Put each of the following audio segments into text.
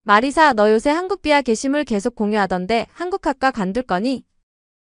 마리사, 너 요새 한국 비하 게시물 계속 공유하던데 한국학과 관둘 거니?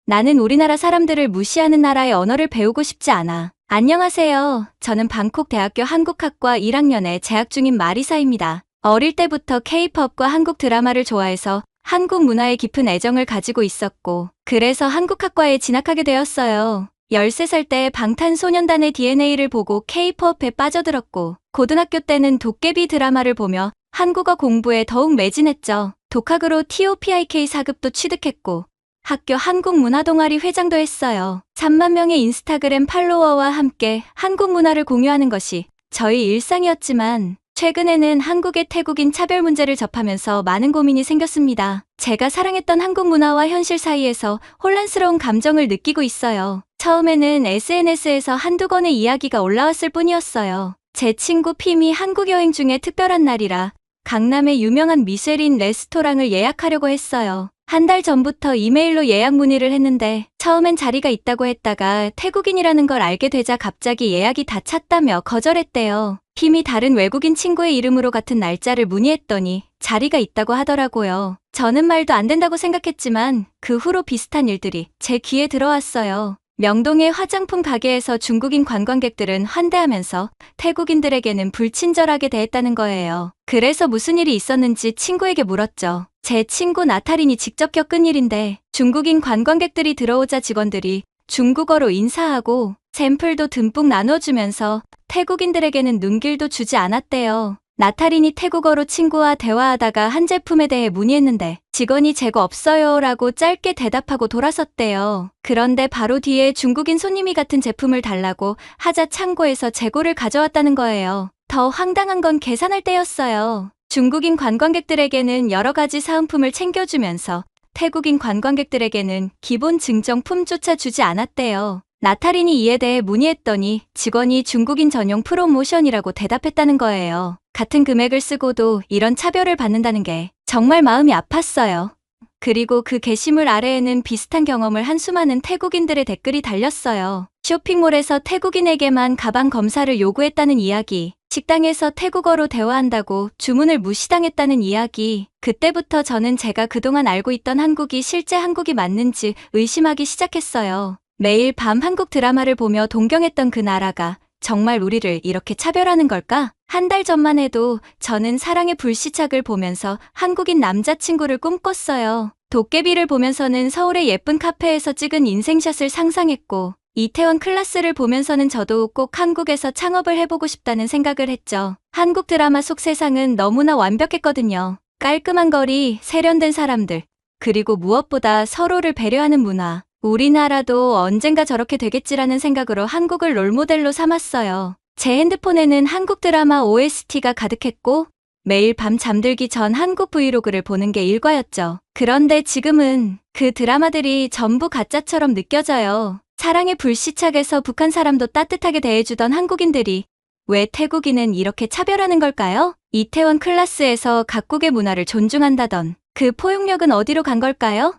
나는 우리나라 사람들을 무시하는 나라의 언어를 배우고 싶지 않아. 안녕하세요. 저는 방콕 대학교 한국학과 1학년에 재학 중인 마리사입니다. 어릴 때부터 K-팝과 한국 드라마를 좋아해서 한국 문화에 깊은 애정을 가지고 있었고, 그래서 한국학과에 진학하게 되었어요. 13살 때 방탄소년단의 DNA를 보고 K-팝에 빠져들었고, 고등학교 때는 도깨비 드라마를 보며 한국어 공부에 더욱 매진했죠. 독학으로 TOPIK 4급도 취득했고, 학교 한국문화동아리 회장도 했어요. 3만 명의 인스타그램 팔로워와 함께 한국 문화를 공유하는 것이 저희 일상이었지만, 최근에는 한국의 태국인 차별 문제를 접하면서 많은 고민이 생겼습니다. 제가 사랑했던 한국 문화와 현실 사이에서 혼란스러운 감정을 느끼고 있어요. 처음에는 SNS에서 한두 건의 이야기가 올라왔을 뿐이었어요. 제 친구 핌이 한국 여행 중에 특별한 날이라 강남의 유명한 미쉐린 레스토랑을 예약하려고 했어요. 한 달 전부터 이메일로 예약 문의를 했는데 처음엔 자리가 있다고 했다가 태국인이라는 걸 알게 되자 갑자기 예약이 다 찼다며 거절했대요. 핌이 다른 외국인 친구의 이름으로 같은 날짜를 문의했더니 자리가 있다고 하더라고요. 저는 말도 안 된다고 생각했지만 그 후로 비슷한 일들이 제 귀에 들어왔어요. 명동의 화장품 가게에서 중국인 관광객들은 환대하면서 태국인들에게는 불친절하게 대했다는 거예요. 그래서 무슨 일이 있었는지 친구에게 물었죠. 제 친구 나탈인이 직접 겪은 일인데 중국인 관광객들이 들어오자 직원들이 중국어로 인사하고 샘플도 듬뿍 나눠주면서 태국인들에게는 눈길도 주지 않았대요. 나탈인이 태국어로 친구와 대화하다가 한 제품에 대해 문의했는데 직원이 재고 없어요 라고 짧게 대답하고 돌아섰대요. 그런데 바로 뒤에 중국인 손님이 같은 제품을 달라고 하자 창고에서 재고를 가져왔다는 거예요. 더 황당한 건 계산할 때였어요. 중국인 관광객들에게는 여러 가지 사은품을 챙겨주면서 태국인 관광객들에게는 기본 증정품조차 주지 않았대요. 나탈인이 이에 대해 문의했더니 직원이 중국인 전용 프로모션이라고 대답했다는 거예요. 같은 금액을 쓰고도 이런 차별을 받는다는 게 정말 마음이 아팠어요. 그리고 그 게시물 아래에는 비슷한 경험을 한 수많은 태국인들의 댓글이 달렸어요. 쇼핑몰에서 태국인에게만 가방 검사를 요구했다는 이야기, 식당에서 태국어로 대화한다고 주문을 무시당했다는 이야기. 그때부터 저는 제가 그동안 알고 있던 한국이 실제 한국이 맞는지 의심하기 시작했어요. 매일 밤 한국 드라마를 보며 동경했던 그 나라가 정말 우리를 이렇게 차별하는 걸까? 한 달 전만 해도 저는 사랑의 불시착을 보면서 한국인 남자친구를 꿈꿨어요. 도깨비를 보면서는 서울의 예쁜 카페에서 찍은 인생샷을 상상했고, 이태원 클라스를 보면서는 저도 꼭 한국에서 창업을 해보고 싶다는 생각을 했죠. 한국 드라마 속 세상은 너무나 완벽했거든요. 깔끔한 거리, 세련된 사람들, 그리고 무엇보다 서로를 배려하는 문화. 우리나라도 언젠가 저렇게 되겠지라는 생각으로 한국을 롤모델로 삼았어요. 제 핸드폰에는 한국 드라마 OST가 가득했고 매일 밤 잠들기 전 한국 브이로그를 보는 게 일과였죠. 그런데 지금은 그 드라마들이 전부 가짜처럼 느껴져요. 사랑의 불시착에서 북한 사람도 따뜻하게 대해주던 한국인들이 왜 태국인은 이렇게 차별하는 걸까요? 이태원 클라스에서 각국의 문화를 존중한다던 그 포용력은 어디로 간 걸까요?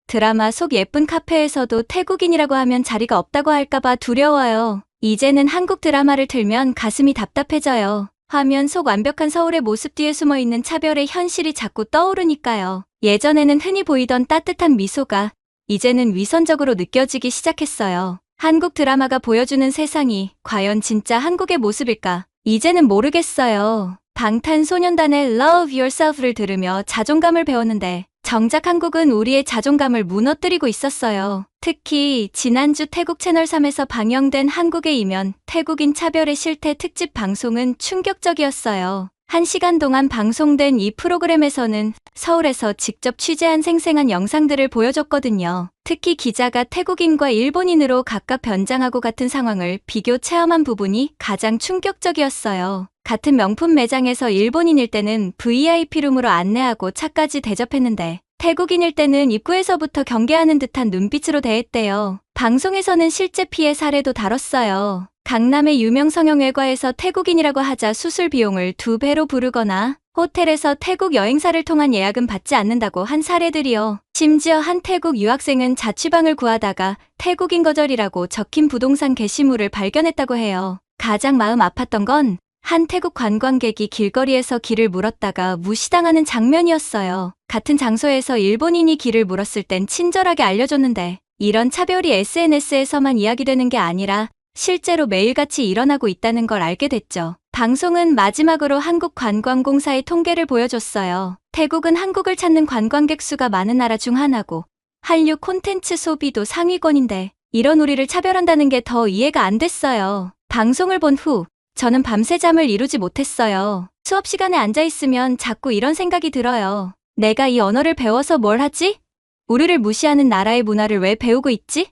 드라마 속 예쁜 카페에서도 태국인이라고 하면 자리가 없다고 할까봐 두려워요. 이제는 한국 드라마를 틀면 가슴이 답답해져요. 화면 속 완벽한 서울의 모습 뒤에 숨어있는 차별의 현실이 자꾸 떠오르니까요. 예전에는 흔히 보이던 따뜻한 미소가 이제는 위선적으로 느껴지기 시작했어요. 한국 드라마가 보여주는 세상이 과연 진짜 한국의 모습일까? 이제는 모르겠어요. 방탄소년단의 Love Yourself를 들으며 자존감을 배웠는데 정작 한국은 우리의 자존감을 무너뜨리고 있었어요. 특히 지난주 태국 채널 3에서 방영된 한국의 이면 태국인 차별의 실태 특집 방송은 충격적이었어요. 1시간 동안 방송된 이 프로그램에서는 서울에서 직접 취재한 생생한 영상들을 보여줬거든요. 특히 기자가 태국인과 일본인으로 각각 변장하고 같은 상황을 비교 체험한 부분이 가장 충격적이었어요. 같은 명품 매장에서 일본인일 때는 VIP룸으로 안내하고 차까지 대접했는데 태국인일 때는 입구에서부터 경계하는 듯한 눈빛으로 대했대요. 방송에서는 실제 피해 사례도 다뤘어요. 강남의 유명 성형외과에서 태국인이라고 하자 수술 비용을 2배로 부르거나 호텔에서 태국 여행사를 통한 예약은 받지 않는다고 한 사례들이요. 심지어 한 태국 유학생은 자취방을 구하다가 태국인 거절이라고 적힌 부동산 게시물을 발견했다고 해요. 가장 마음 아팠던 건 한 태국 관광객이 길거리에서 길을 물었다가 무시당하는 장면이었어요. 같은 장소에서 일본인이 길을 물었을 땐 친절하게 알려줬는데 이런 차별이 SNS에서만 이야기되는 게 아니라 실제로 매일같이 일어나고 있다는 걸 알게 됐죠. 방송은 마지막으로 한국관광공사의 통계를 보여줬어요. 태국은 한국을 찾는 관광객 수가 많은 나라 중 하나고 한류 콘텐츠 소비도 상위권인데 이런 우리를 차별한다는 게 더 이해가 안 됐어요. 방송을 본 후 저는 밤새 잠을 이루지 못했어요. 수업 시간에 앉아있으면 자꾸 이런 생각이 들어요. 내가 이 언어를 배워서 뭘 하지? 우리를 무시하는 나라의 문화를 왜 배우고 있지?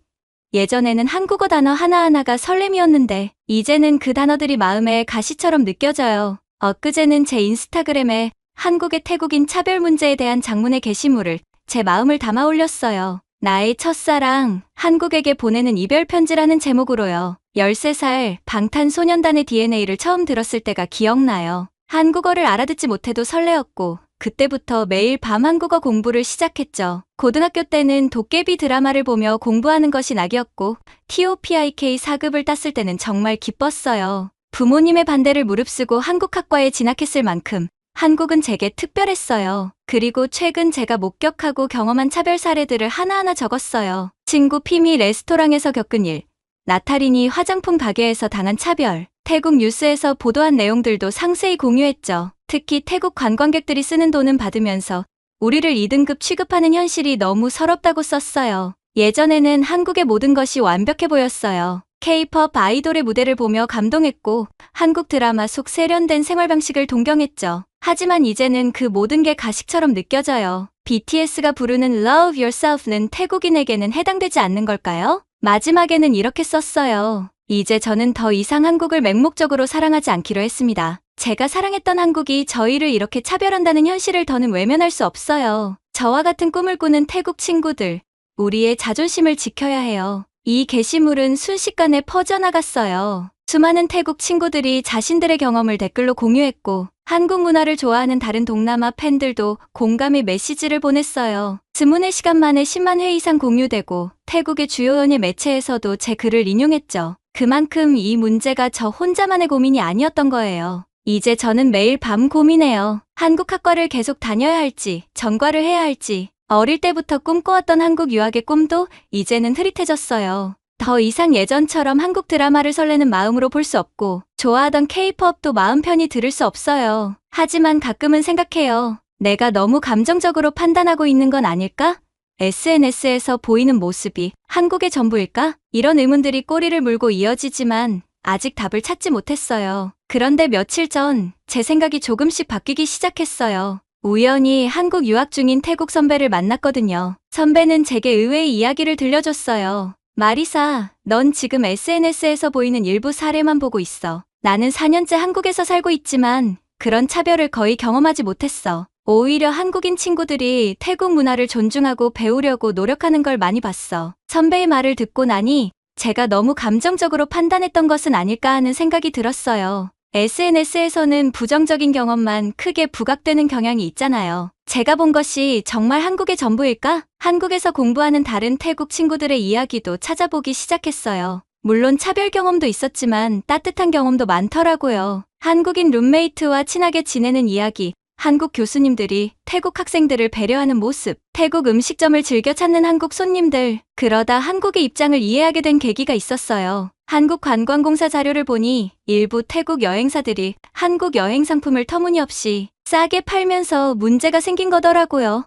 예전에는 한국어 단어 하나하나가 설렘이었는데 이제는 그 단어들이 마음에 가시처럼 느껴져요. 엊그제는 제 인스타그램에 한국의 태국인 차별 문제에 대한 장문의 게시물을 제 마음을 담아 올렸어요. 나의 첫사랑, 한국에게 보내는 이별 편지라는 제목으로요. 13살 방탄소년단의 DNA를 처음 들었을 때가 기억나요. 한국어를 알아듣지 못해도 설레었고 그때부터 매일 밤 한국어 공부를 시작했죠. 고등학교 때는 도깨비 드라마를 보며 공부하는 것이 낙이었고 TOPIK 4급을 땄을 때는 정말 기뻤어요. 부모님의 반대를 무릅쓰고 한국학과에 진학했을 만큼 한국은 제게 특별했어요. 그리고 최근 제가 목격하고 경험한 차별 사례들을 하나하나 적었어요. 친구 피미 레스토랑에서 겪은 일, 나타린이 화장품 가게에서 당한 차별, 태국 뉴스에서 보도한 내용들도 상세히 공유했죠. 특히 태국 관광객들이 쓰는 돈은 받으면서 우리를 2등급 취급하는 현실이 너무 서럽다고 썼어요. 예전에는 한국의 모든 것이 완벽해 보였어요. K-pop 아이돌의 무대를 보며 감동했고 한국 드라마 속 세련된 생활 방식을 동경했죠. 하지만 이제는 그 모든 게 가식처럼 느껴져요. BTS가 부르는 Love Yourself는 태국인에게는 해당되지 않는 걸까요? 마지막에는 이렇게 썼어요. 이제 저는 더 이상 한국을 맹목적으로 사랑하지 않기로 했습니다. 제가 사랑했던 한국이 저희를 이렇게 차별한다는 현실을 더는 외면할 수 없어요. 저와 같은 꿈을 꾸는 태국 친구들, 우리의 자존심을 지켜야 해요. 이 게시물은 순식간에 퍼져나갔어요. 수많은 태국 친구들이 자신들의 경험을 댓글로 공유했고 한국 문화를 좋아하는 다른 동남아 팬들도 공감의 메시지를 보냈어요. 스문의 시간 만에 10만 회 이상 공유되고 태국의 주요 연예 매체에서도 제 글을 인용했죠. 그만큼 이 문제가 저 혼자만의 고민이 아니었던 거예요. 이제 저는 매일 밤 고민해요. 한국 학과를 계속 다녀야 할지, 전과를 해야 할지. 어릴 때부터 꿈꿔왔던 한국 유학의 꿈도 이제는 흐릿해졌어요. 더 이상 예전처럼 한국 드라마를 설레는 마음으로 볼 수 없고 좋아하던 K-pop도 마음 편히 들을 수 없어요. 하지만 가끔은 생각해요. 내가 너무 감정적으로 판단하고 있는 건 아닐까? SNS에서 보이는 모습이 한국의 전부일까? 이런 의문들이 꼬리를 물고 이어지지만 아직 답을 찾지 못했어요. 그런데 며칠 전 제 생각이 조금씩 바뀌기 시작했어요. 우연히 한국 유학 중인 태국 선배를 만났거든요. 선배는 제게 의외의 이야기를 들려줬어요. 마리사, 넌 지금 SNS에서 보이는 일부 사례만 보고 있어. 나는 4년째 한국에서 살고 있지만 그런 차별을 거의 경험하지 못했어. 오히려 한국인 친구들이 태국 문화를 존중하고 배우려고 노력하는 걸 많이 봤어. 선배의 말을 듣고 나니 제가 너무 감정적으로 판단했던 것은 아닐까 하는 생각이 들었어요. SNS에서는 부정적인 경험만 크게 부각되는 경향이 있잖아요. 제가 본 것이 정말 한국의 전부일까? 한국에서 공부하는 다른 태국 친구들의 이야기도 찾아보기 시작했어요. 물론 차별 경험도 있었지만 따뜻한 경험도 많더라고요. 한국인 룸메이트와 친하게 지내는 이야기, 한국 교수님들이 태국 학생들을 배려하는 모습, 태국 음식점을 즐겨 찾는 한국 손님들, 그러다 한국의 입장을 이해하게 된 계기가 있었어요. 한국관광공사 자료를 보니 일부 태국 여행사들이 한국 여행 상품을 터무니없이 싸게 팔면서 문제가 생긴 거더라고요.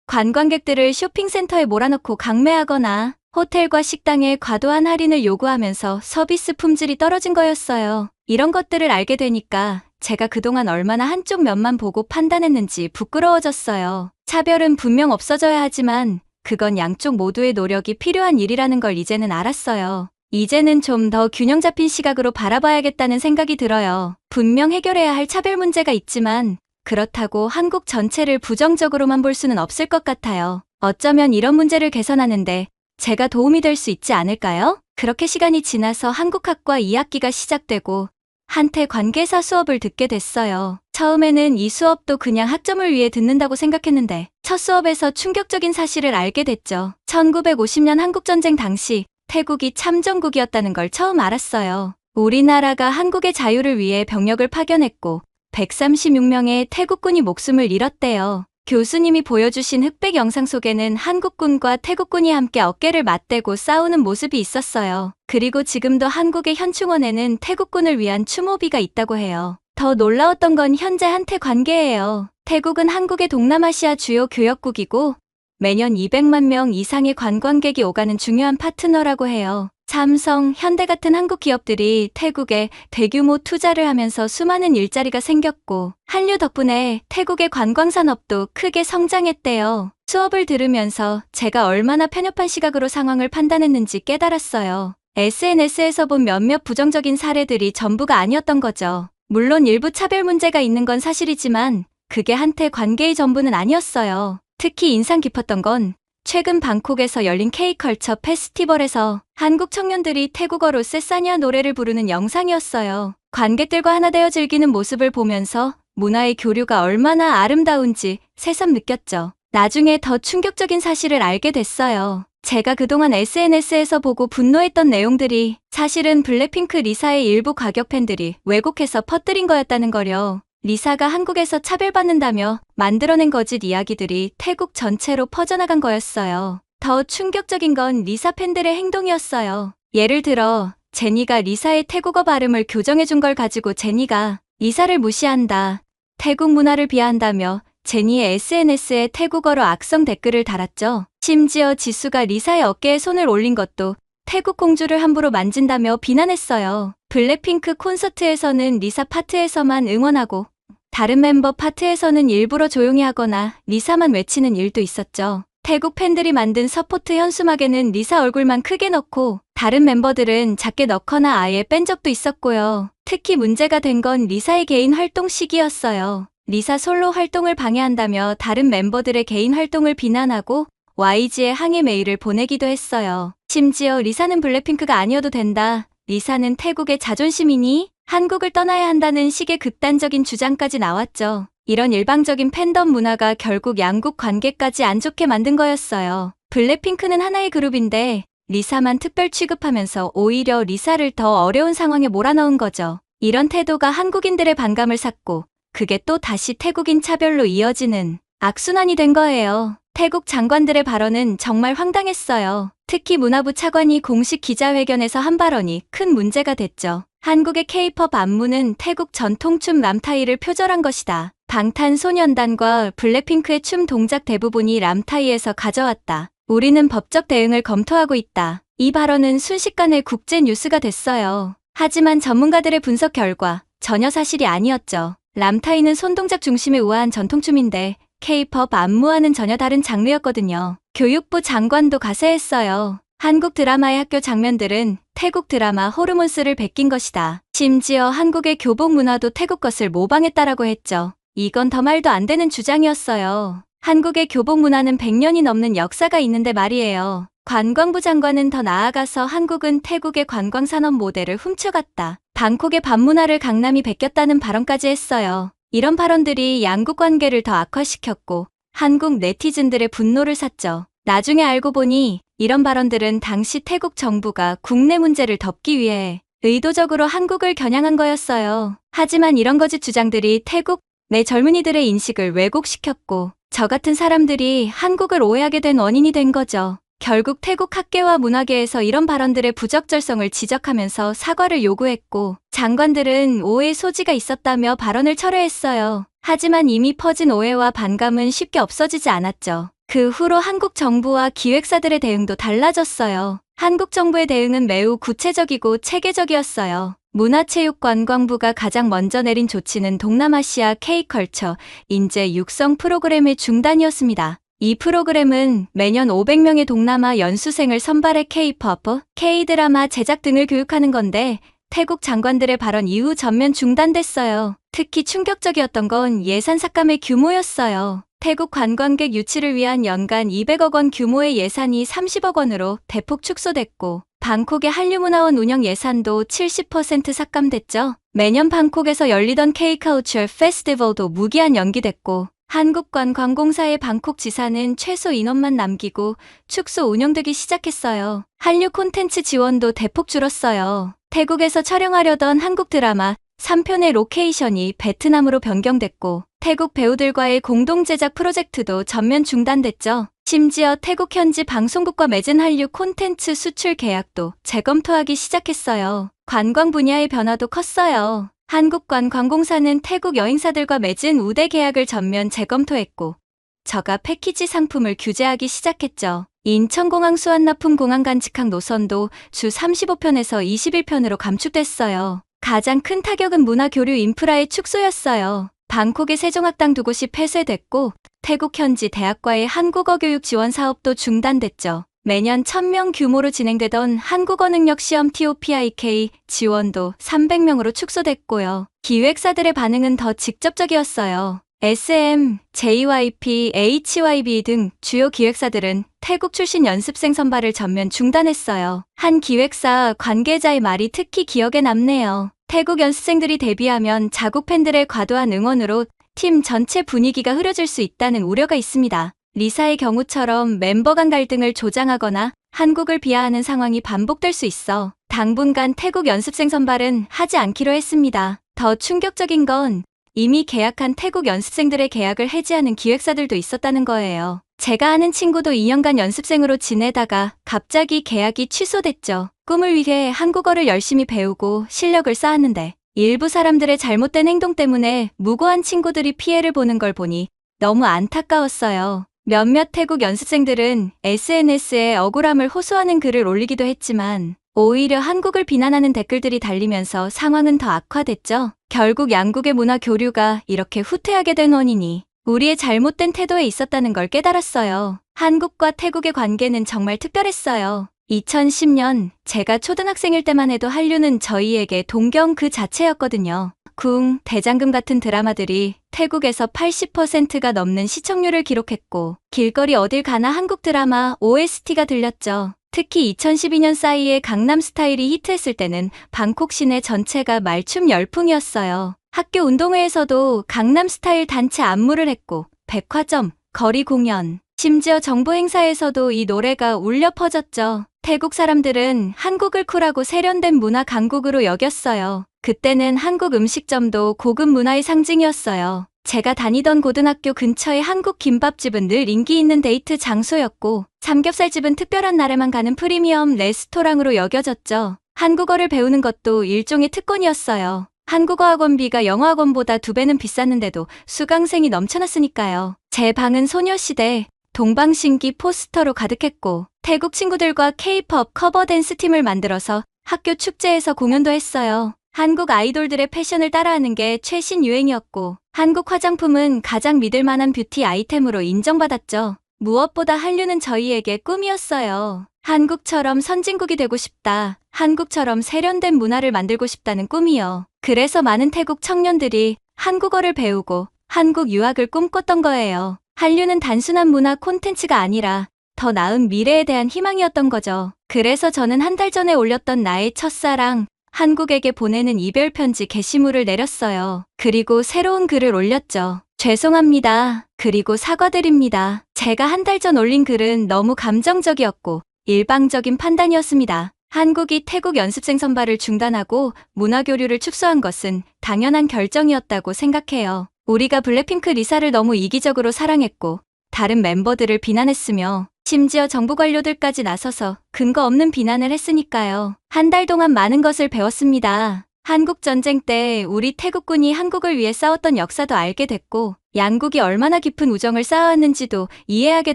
관광객들을 쇼핑센터에 몰아넣고 강매하거나 호텔과 식당에 과도한 할인을 요구하면서 서비스 품질이 떨어진 거였어요. 이런 것들을 알게 되니까 제가 그동안 얼마나 한쪽 면만 보고 판단했는지 부끄러워졌어요. 차별은 분명 없어져야 하지만 그건 양쪽 모두의 노력이 필요한 일이라는 걸 이제는 알았어요. 이제는 좀 더 균형 잡힌 시각으로 바라봐야겠다는 생각이 들어요. 분명 해결해야 할 차별 문제가 있지만 그렇다고 한국 전체를 부정적으로만 볼 수는 없을 것 같아요. 어쩌면 이런 문제를 개선하는데 제가 도움이 될 수 있지 않을까요? 그렇게 시간이 지나서 한국학과 2학기가 시작되고 한태 관계사 수업을 듣게 됐어요. 처음에는 이 수업도 그냥 학점을 위해 듣는다고 생각했는데 첫 수업에서 충격적인 사실을 알게 됐죠. 1950년 한국전쟁 당시 태국이 참전국이었다는 걸 처음 알았어요. 우리나라가 한국의 자유를 위해 병력을 파견했고 136명의 태국군이 목숨을 잃었대요. 교수님이 보여주신 흑백 영상 속에는 한국군과 태국군이 함께 어깨를 맞대고 싸우는 모습이 있었어요. 그리고 지금도 한국의 현충원에는 태국군을 위한 추모비가 있다고 해요. 더 놀라웠던 건 현재 한태 관계예요. 태국은 한국의 동남아시아 주요 교역국이고 매년 200만 명 이상의 관광객이 오가는 중요한 파트너라고 해요. 삼성, 현대 같은 한국 기업들이 태국에 대규모 투자를 하면서 수많은 일자리가 생겼고 한류 덕분에 태국의 관광산업도 크게 성장했대요. 수업을 들으면서 제가 얼마나 편협한 시각으로 상황을 판단했는지 깨달았어요. SNS에서 본 몇몇 부정적인 사례들이 전부가 아니었던 거죠. 물론 일부 차별 문제가 있는 건 사실이지만 그게 한태 관계의 전부는 아니었어요. 특히 인상 깊었던 건 최근 방콕에서 열린 K컬처 페스티벌에서 한국 청년들이 태국어로 세사냐 노래를 부르는 영상이었어요. 관객들과 하나 되어 즐기는 모습을 보면서 문화의 교류가 얼마나 아름다운지 새삼 느꼈죠. 나중에 더 충격적인 사실을 알게 됐어요. 제가 그동안 SNS에서 보고 분노했던 내용들이 사실은 블랙핑크 리사의 일부 과격 팬들이 왜곡해서 퍼뜨린 거였다는 거려. 리사가 한국에서 차별받는다며 만들어낸 거짓 이야기들이 태국 전체로 퍼져나간 거였어요. 더 충격적인 건 리사 팬들의 행동이었어요. 예를 들어 제니가 리사의 태국어 발음을 교정해준 걸 가지고 제니가 리사를 무시한다, 태국 문화를 비하한다며 제니의 SNS에 태국어로 악성 댓글을 달았죠. 심지어 지수가 리사의 어깨에 손을 올린 것도 태국 공주를 함부로 만진다며 비난했어요. 블랙핑크 콘서트에서는 리사 파트에서만 응원하고 다른 멤버 파트에서는 일부러 조용히 하거나 리사만 외치는 일도 있었죠. 태국 팬들이 만든 서포트 현수막에는 리사 얼굴만 크게 넣고 다른 멤버들은 작게 넣거나 아예 뺀 적도 있었고요. 특히 문제가 된 건 리사의 개인 활동 시기였어요. 리사 솔로 활동을 방해한다며 다른 멤버들의 개인 활동을 비난하고 YG에 항의 메일을 보내기도 했어요. 심지어 리사는 블랙핑크가 아니어도 된다, 리사는 태국의 자존심이니 한국을 떠나야 한다는 식의 극단적인 주장까지 나왔죠. 이런 일방적인 팬덤 문화가 결국 양국 관계까지 안 좋게 만든 거였어요. 블랙핑크는 하나의 그룹인데 리사만 특별 취급하면서 오히려 리사를 더 어려운 상황에 몰아넣은 거죠. 이런 태도가 한국인들의 반감을 샀고 그게 또 다시 태국인 차별로 이어지는 악순환이 된 거예요. 태국 장관들의 발언은 정말 황당했어요. 특히 문화부 차관이 공식 기자회견에서 한 발언이 큰 문제가 됐죠. 한국의 K-팝 안무는 태국 전통춤 람타이를 표절한 것이다. 방탄소년단과 블랙핑크의 춤 동작 대부분이 람타이에서 가져왔다. 우리는 법적 대응을 검토하고 있다. 이 발언은 순식간에 국제 뉴스가 됐어요. 하지만 전문가들의 분석 결과 전혀 사실이 아니었죠. 람타이는 손동작 중심의 우아한 전통춤인데 K-팝 안무와는 전혀 다른 장르였거든요. 교육부 장관도 가세했어요. 한국 드라마의 학교 장면들은 태국 드라마 호르몬스를 베낀 것이다. 심지어 한국의 교복 문화도 태국 것을 모방했다라고 했죠. 이건 더 말도 안 되는 주장이었어요. 한국의 교복 문화는 100년이 넘는 역사가 있는데 말이에요. 관광부 장관은 더 나아가서 한국은 태국의 관광산업 모델을 훔쳐갔다, 방콕의 밤문화를 강남이 베꼈다는 발언까지 했어요. 이런 발언들이 양국 관계를 더 악화시켰고 한국 네티즌들의 분노를 샀죠. 나중에 알고 보니 이런 발언들은 당시 태국 정부가 국내 문제를 덮기 위해 의도적으로 한국을 겨냥한 거였어요. 하지만 이런 거짓 주장들이 태국 내 젊은이들의 인식을 왜곡시켰고 저 같은 사람들이 한국을 오해하게 된 원인이 된 거죠. 결국 태국 학계와 문화계에서 이런 발언들의 부적절성을 지적하면서 사과를 요구했고 장관들은 오해 소지가 있었다며 발언을 철회했어요. 하지만 이미 퍼진 오해와 반감은 쉽게 없어지지 않았죠. 그 후로 한국 정부와 기획사들의 대응도 달라졌어요. 한국 정부의 대응은 매우 구체적이고 체계적이었어요. 문화체육관광부가 가장 먼저 내린 조치는 동남아시아 K컬처 인재 육성 프로그램의 중단이었습니다. 이 프로그램은 매년 500명의 동남아 연수생을 선발해 K-팝, K-드라마 제작 등을 교육하는 건데 태국 장관들의 발언 이후 전면 중단됐어요. 특히 충격적이었던 건 예산 삭감의 규모였어요. 태국 관광객 유치를 위한 연간 200억 원 규모의 예산이 30억 원으로 대폭 축소됐고 방콕의 한류문화원 운영 예산도 70% 삭감됐죠. 매년 방콕에서 열리던 K-컬처 페스티벌도 무기한 연기됐고 한국관광공사의 방콕 지사는 최소 인원만 남기고 축소 운영되기 시작했어요. 한류 콘텐츠 지원도 대폭 줄었어요. 태국에서 촬영하려던 한국 드라마 3편의 로케이션이 베트남으로 변경됐고 태국 배우들과의 공동 제작 프로젝트도 전면 중단됐죠. 심지어 태국 현지 방송국과 맺은 한류 콘텐츠 수출 계약도 재검토하기 시작했어요. 관광 분야의 변화도 컸어요. 한국관광공사는 태국 여행사들과 맺은 우대 계약을 전면 재검토했고 저가 패키지 상품을 규제하기 시작했죠. 인천공항 수완납품 공항 간직항 노선도 주 35편에서 21편으로 감축됐어요. 가장 큰 타격은 문화교류 인프라의 축소였어요. 방콕의 세종학당 2곳이 폐쇄됐고 태국 현지 대학과의 한국어 교육 지원 사업도 중단됐죠. 매년 1000명 규모로 진행되던 한국어 능력 시험 TOPIK 지원도 300명으로 축소됐고요. 기획사들의 반응은 더 직접적이었어요. SM, JYP, HYB 등 주요 기획사들은 태국 출신 연습생 선발을 전면 중단했어요. 한 기획사 관계자의 말이 특히 기억에 남네요. 태국 연습생들이 데뷔하면 자국 팬들의 과도한 응원으로 팀 전체 분위기가 흐려질 수 있다는 우려가 있습니다. 리사의 경우처럼 멤버 간 갈등을 조장하거나 한국을 비하하는 상황이 반복될 수 있어 당분간 태국 연습생 선발은 하지 않기로 했습니다. 더 충격적인 건 이미 계약한 태국 연습생들의 계약을 해지하는 기획사들도 있었다는 거예요. 제가 아는 친구도 2년간 연습생으로 지내다가 갑자기 계약이 취소됐죠. 꿈을 위해 한국어를 열심히 배우고 실력을 쌓았는데 일부 사람들의 잘못된 행동 때문에 무고한 친구들이 피해를 보는 걸 보니 너무 안타까웠어요. 몇몇 태국 연습생들은 SNS에 억울함을 호소하는 글을 올리기도 했지만 오히려 한국을 비난하는 댓글들이 달리면서 상황은 더 악화됐죠. 결국 양국의 문화 교류가 이렇게 후퇴하게 된 원인이 우리의 잘못된 태도에 있었다는 걸 깨달았어요. 한국과 태국의 관계는 정말 특별했어요. 2010년 제가 초등학생일 때만 해도 한류는 저희에게 동경 그 자체였거든요. 궁, 대장금 같은 드라마들이 태국에서 80%가 넘는 시청률을 기록했고 길거리 어딜 가나 한국 드라마 OST가 들렸죠. 특히 2012년 싸이의 강남스타일이 히트했을 때는 방콕 시내 전체가 말춤 열풍이었어요. 학교 운동회에서도 강남스타일 단체 안무를 했고 백화점, 거리 공연, 심지어 정부 행사에서도 이 노래가 울려 퍼졌죠. 태국 사람들은 한국을 쿨하고 세련된 문화 강국으로 여겼어요. 그때는 한국 음식점도 고급 문화의 상징이었어요. 제가 다니던 고등학교 근처의 한국 김밥집은 늘 인기 있는 데이트 장소였고 삼겹살집은 특별한 날에만 가는 프리미엄 레스토랑으로 여겨졌죠. 한국어를 배우는 것도 일종의 특권이었어요. 한국어 학원비가 영어 학원보다 2배는 비쌌는데도 수강생이 넘쳐났으니까요. 제 방은 소녀시대, 동방신기 포스터로 가득했고 태국 친구들과 K-POP 커버 댄스 팀을 만들어서 학교 축제에서 공연도 했어요. 한국 아이돌들의 패션을 따라하는 게 최신 유행이었고 한국 화장품은 가장 믿을 만한 뷰티 아이템으로 인정받았죠. 무엇보다 한류는 저희에게 꿈이었어요. 한국처럼 선진국이 되고 싶다. 한국처럼 세련된 문화를 만들고 싶다는 꿈이요. 그래서 많은 태국 청년들이 한국어를 배우고 한국 유학을 꿈꿨던 거예요. 한류는 단순한 문화 콘텐츠가 아니라 더 나은 미래에 대한 희망이었던 거죠. 그래서 저는 한 달 전에 올렸던 나의 첫사랑 한국에게 보내는 이별 편지 게시물을 내렸어요. 그리고 새로운 글을 올렸죠. 죄송합니다. 그리고 사과드립니다. 제가 한 달 전 올린 글은 너무 감정적이었고 일방적인 판단이었습니다. 한국이 태국 연습생 선발을 중단하고 문화교류를 축소한 것은 당연한 결정이었다고 생각해요. 우리가 블랙핑크 리사를 너무 이기적으로 사랑했고 다른 멤버들을 비난했으며 심지어 정부 관료들까지 나서서 근거 없는 비난을 했으니까요. 한 달 동안 많은 것을 배웠습니다. 한국전쟁 때 우리 태국군이 한국을 위해 싸웠던 역사도 알게 됐고 양국이 얼마나 깊은 우정을 쌓아왔는지도 이해하게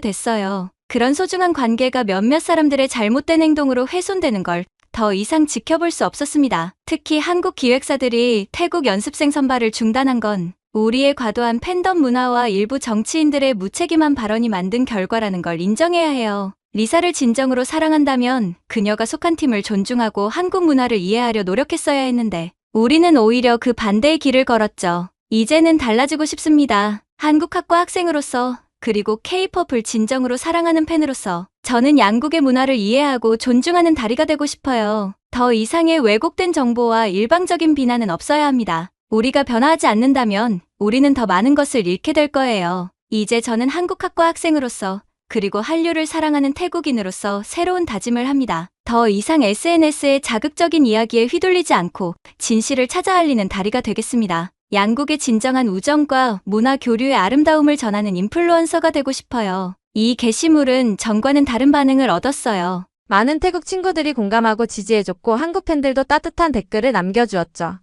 됐어요. 그런 소중한 관계가 몇몇 사람들의 잘못된 행동으로 훼손되는 걸 더 이상 지켜볼 수 없었습니다. 특히 한국 기획사들이 태국 연습생 선발을 중단한 건 우리의 과도한 팬덤 문화와 일부 정치인들의 무책임한 발언이 만든 결과라는 걸 인정해야 해요. 리사를 진정으로 사랑한다면 그녀가 속한 팀을 존중하고 한국 문화를 이해하려 노력했어야 했는데 우리는 오히려 그 반대의 길을 걸었죠. 이제는 달라지고 싶습니다. 한국학과 학생으로서 그리고 K-POP을 진정으로 사랑하는 팬으로서 저는 양국의 문화를 이해하고 존중하는 다리가 되고 싶어요. 더 이상의 왜곡된 정보와 일방적인 비난은 없어야 합니다. 우리가 변화하지 않는다면 우리는 더 많은 것을 잃게 될 거예요. 이제 저는 한국학과 학생으로서 그리고 한류를 사랑하는 태국인으로서 새로운 다짐을 합니다. 더 이상 SNS의 자극적인 이야기에 휘둘리지 않고 진실을 찾아 알리는 다리가 되겠습니다. 양국의 진정한 우정과 문화 교류의 아름다움을 전하는 인플루언서가 되고 싶어요. 이 게시물은 전과는 다른 반응을 얻었어요. 많은 태국 친구들이 공감하고 지지해줬고 한국 팬들도 따뜻한 댓글을 남겨주었죠.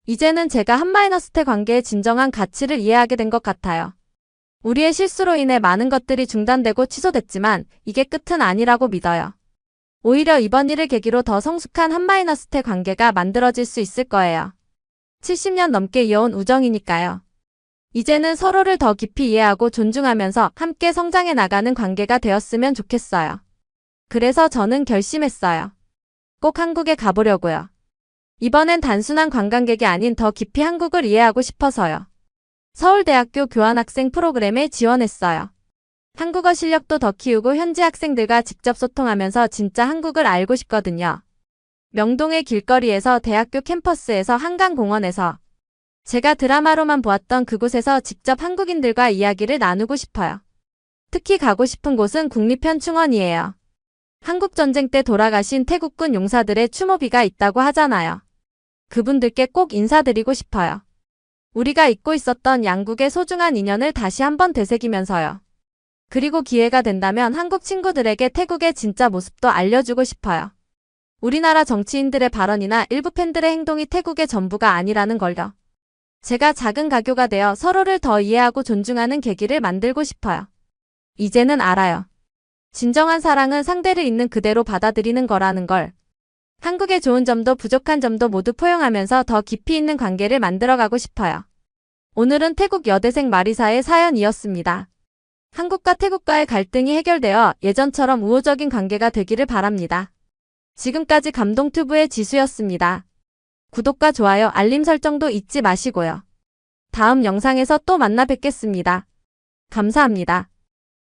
이제는 제가 한마이너스테 관계의 진정한 가치를 이해하게 된 것 같아요. 우리의 실수로 인해 많은 것들이 중단되고 취소됐지만 이게 끝은 아니라고 믿어요. 오히려 이번 일을 계기로 더 성숙한 한마이너스테 관계가 만들어질 수 있을 거예요. 70년 넘게 이어온 우정이니까요. 이제는 서로를 더 깊이 이해하고 존중하면서 함께 성장해 나가는 관계가 되었으면 좋겠어요. 그래서 저는 결심했어요. 꼭 한국에 가보려고요. 이번엔 단순한 관광객이 아닌 더 깊이 한국을 이해하고 싶어서요. 서울대학교 교환학생 프로그램에 지원했어요. 한국어 실력도 더 키우고 현지 학생들과 직접 소통하면서 진짜 한국을 알고 싶거든요. 명동의 길거리에서 대학교 캠퍼스에서 한강공원에서 제가 드라마로만 보았던 그곳에서 직접 한국인들과 이야기를 나누고 싶어요. 특히 가고 싶은 곳은 국립현충원이에요. 한국전쟁 때 돌아가신 태국군 용사들의 추모비가 있다고 하잖아요. 그분들께 꼭 인사드리고 싶어요. 우리가 잊고 있었던 양국의 소중한 인연을 다시 한번 되새기면서요. 그리고 기회가 된다면 한국 친구들에게 태국의 진짜 모습도 알려주고 싶어요. 우리나라 정치인들의 발언이나 일부 팬들의 행동이 태국의 전부가 아니라는 걸요. 제가 작은 가교가 되어 서로를 더 이해하고 존중하는 계기를 만들고 싶어요. 이제는 알아요. 진정한 사랑은 상대를 있는 그대로 받아들이는 거라는 걸. 한국의 좋은 점도 부족한 점도 모두 포용하면서 더 깊이 있는 관계를 만들어가고 싶어요. 오늘은 태국 여대생 마리사의 사연이었습니다. 한국과 태국과의 갈등이 해결되어 예전처럼 우호적인 관계가 되기를 바랍니다. 지금까지 감동튜브의 지수였습니다. 구독과 좋아요, 알림 설정도 잊지 마시고요. 다음 영상에서 또 만나 뵙겠습니다. 감사합니다.